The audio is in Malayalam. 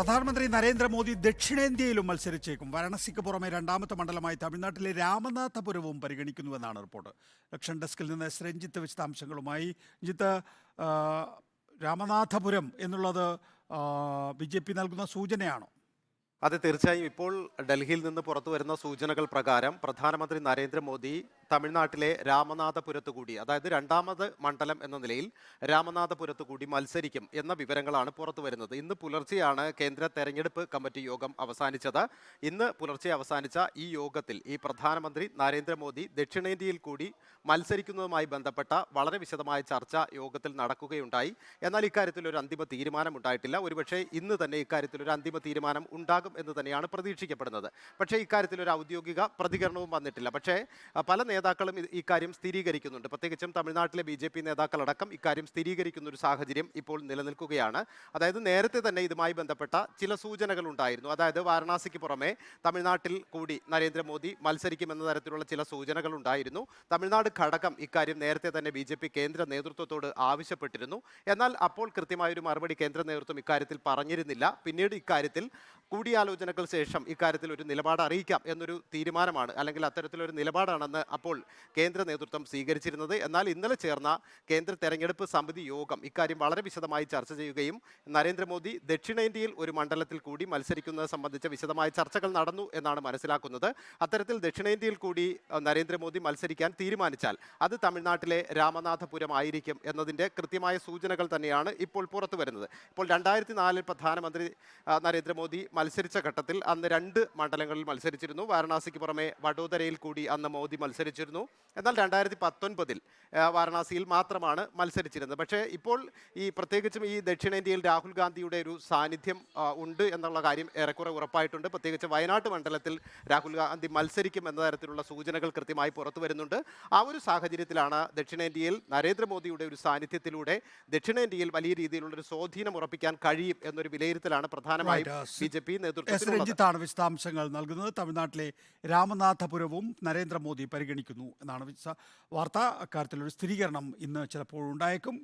പ്രധാനമന്ത്രി നരേന്ദ്രമോദി ദക്ഷിണേന്ത്യയിലും മത്സരിച്ചേക്കും. വാരണസിക്ക് പുറമെ രണ്ടാമത്തെ മണ്ഡലമായി തമിഴ്നാട്ടിലെ രാമനാഥപുരവും പരിഗണിക്കുന്നുവെന്നാണ് റിപ്പോർട്ട്. ലക്ഷൻ ഡെസ്കിൽ നിന്ന് എസ് രഞ്ജിത്ത് വിശദാംശങ്ങളുമായി. രഞ്ജിത്ത്, രാമനാഥപുരം എന്നുള്ളത് BJP നൽകുന്ന സൂചനയാണോ? അതെ, തീർച്ചയായും. ഇപ്പോൾ ഡൽഹിയിൽ നിന്ന് പുറത്തു വരുന്ന സൂചനകൾ പ്രകാരം പ്രധാനമന്ത്രി നരേന്ദ്രമോദി തമിഴ്നാട്ടിലെ രാമനാഥപുരത്ത് കൂടി, അതായത് രണ്ടാമത് മണ്ഡലം എന്ന നിലയിൽ രാമനാഥപുരത്ത് കൂടി മത്സരിക്കും എന്ന വിവരങ്ങളാണ് പുറത്തു വരുന്നത്. ഇന്ന് പുലർച്ചെയാണ് കേന്ദ്ര തെരഞ്ഞെടുപ്പ് കമ്മിറ്റി യോഗം അവസാനിച്ചത്. ഇന്ന് പുലർച്ചെ അവസാനിച്ച ഈ യോഗത്തിൽ ഈ പ്രധാനമന്ത്രി നരേന്ദ്രമോദി ദക്ഷിണേന്ത്യയിൽ കൂടി മത്സരിക്കുന്നതുമായി ബന്ധപ്പെട്ട വളരെ വിശദമായ ചർച്ച യോഗത്തിൽ നടക്കുകയുണ്ടായി. എന്നാൽ ഇക്കാര്യത്തിൽ ഒരു അന്തിമ തീരുമാനം ഉണ്ടായിട്ടില്ല. ഒരുപക്ഷെ ഇന്ന് തന്നെ ഇക്കാര്യത്തിൽ ഒരു അന്തിമ തീരുമാനം ഉണ്ടാകും എന്ന് തന്നെയാണ് പ്രതീക്ഷിക്കപ്പെടുന്നത്. പക്ഷേ ഇക്കാര്യത്തിൽ ഒരു ഔദ്യോഗിക പ്രതികരണവും വന്നിട്ടില്ല. പക്ഷേ പല നേതാക്കളും ഇക്കാര്യം സ്ഥിരീകരിക്കുന്നുണ്ട്. പ്രത്യേകിച്ചും തമിഴ്നാട്ടിലെ BJP നേതാക്കളടക്കം ഇക്കാര്യം സ്ഥിരീകരിക്കുന്ന ഒരു സാഹചര്യം ഇപ്പോൾ നിലനിൽക്കുകയാണ്. അതായത് നേരത്തെ തന്നെ ഇതുമായി ബന്ധപ്പെട്ട ചില സൂചനകൾ ഉണ്ടായിരുന്നു. അതായത് വാരണാസിക്ക് പുറമെ തമിഴ്നാട്ടിൽ കൂടി നരേന്ദ്രമോദി മത്സരിക്കുമെന്ന തരത്തിലുള്ള ചില സൂചനകൾ ഉണ്ടായിരുന്നു. തമിഴ്നാട് ഘടകം ഇക്കാര്യം നേരത്തെ തന്നെ BJP കേന്ദ്ര നേതൃത്വത്തോട് ആവശ്യപ്പെട്ടിരുന്നു. എന്നാൽ അപ്പോൾ കൃത്യമായൊരു മറുപടി കേന്ദ്ര നേതൃത്വം ഇക്കാര്യത്തിൽ പറഞ്ഞിരുന്നില്ല. പിന്നീട് ഇക്കാര്യത്തിൽ കൂടിയാലോചനകൾക്ക് ശേഷം ഇക്കാര്യത്തിൽ ഒരു നിലപാട് അറിയിക്കാം എന്നൊരു തീരുമാനമാണ്, അല്ലെങ്കിൽ അത്തരത്തിലൊരു നിലപാടാണെന്ന് അപ്പോൾ കേന്ദ്ര നേതൃത്വം സ്വീകരിച്ചിരുന്നത്. എന്നാൽ ഇന്നലെ ചേർന്ന കേന്ദ്ര തെരഞ്ഞെടുപ്പ് സമിതി യോഗം ഇക്കാര്യം വളരെ വിശദമായി ചർച്ച ചെയ്യുകയും നരേന്ദ്രമോദി ദക്ഷിണേന്ത്യയിൽ ഒരു മണ്ഡലത്തിൽ കൂടി മത്സരിക്കുന്നത് സംബന്ധിച്ച വിശദമായ ചർച്ചകൾ നടന്നു എന്നാണ് മനസ്സിലാക്കുന്നത്. അത്തരത്തിൽ ദക്ഷിണേന്ത്യയിൽ കൂടി നരേന്ദ്രമോദി മത്സരിക്കാൻ തീരുമാനിച്ചാൽ അത് തമിഴ്നാട്ടിലെ രാമനാഥപുരം ആയിരിക്കും എന്നതിൻ്റെ കൃത്യമായ സൂചനകൾ തന്നെയാണ് ഇപ്പോൾ പുറത്തു വരുന്നത്. ഇപ്പോൾ 2004 പ്രധാനമന്ത്രി നരേന്ദ്രമോദി മത്സരിച്ച ഘട്ടത്തിൽ അന്ന് 2 മണ്ഡലങ്ങളിൽ മത്സരിച്ചിരുന്നു. വാരണാസിക്ക് പുറമെ വഡോദരയിൽ കൂടി അന്ന് മോദി മത്സരിച്ചിരുന്നു. എന്നാൽ 2019 വാരണാസിയിൽ മാത്രമാണ് മത്സരിച്ചിരുന്നത്. പക്ഷേ ഇപ്പോൾ ഈ പ്രത്യേകിച്ചും ഈ ദക്ഷിണേന്ത്യയിൽ രാഹുൽ ഗാന്ധിയുടെ ഒരു സാന്നിധ്യം ഉണ്ട് എന്നുള്ള കാര്യം ഏറെക്കുറെ ഉറപ്പായിട്ടുണ്ട്. പ്രത്യേകിച്ച് വയനാട് മണ്ഡലത്തിൽ രാഹുൽ ഗാന്ധി മത്സരിക്കും എന്ന തരത്തിലുള്ള സൂചനകൾ കൃത്യമായി പുറത്തു വരുന്നുണ്ട്. ആ ഒരു സാഹചര്യത്തിലാണ് ദക്ഷിണേന്ത്യയിൽ നരേന്ദ്രമോദിയുടെ ഒരു സാന്നിധ്യത്തിലൂടെ ദക്ഷിണേന്ത്യയിൽ വലിയ രീതിയിലുള്ളൊരു സ്വാധീനം ഉറപ്പിക്കാൻ കഴിയും എന്നൊരു വിലയിരുത്തലാണ് പ്രധാനമായും BJP നേതൃത്വത്തിൽ രഞ്ജിത്താണ് വിശദാംശങ്ങൾ നൽകുന്നത്. തമിഴ്നാട്ടിലെ രാമനാഥപുരവും നരേന്ദ്രമോദി പരിഗണിക്കുന്നു എന്നാണ് വാർത്ത. അക്കാര്യത്തിലൊരു സ്ഥിരീകരണം ഇന്ന് ചിലപ്പോൾ ഉണ്ടായേക്കും.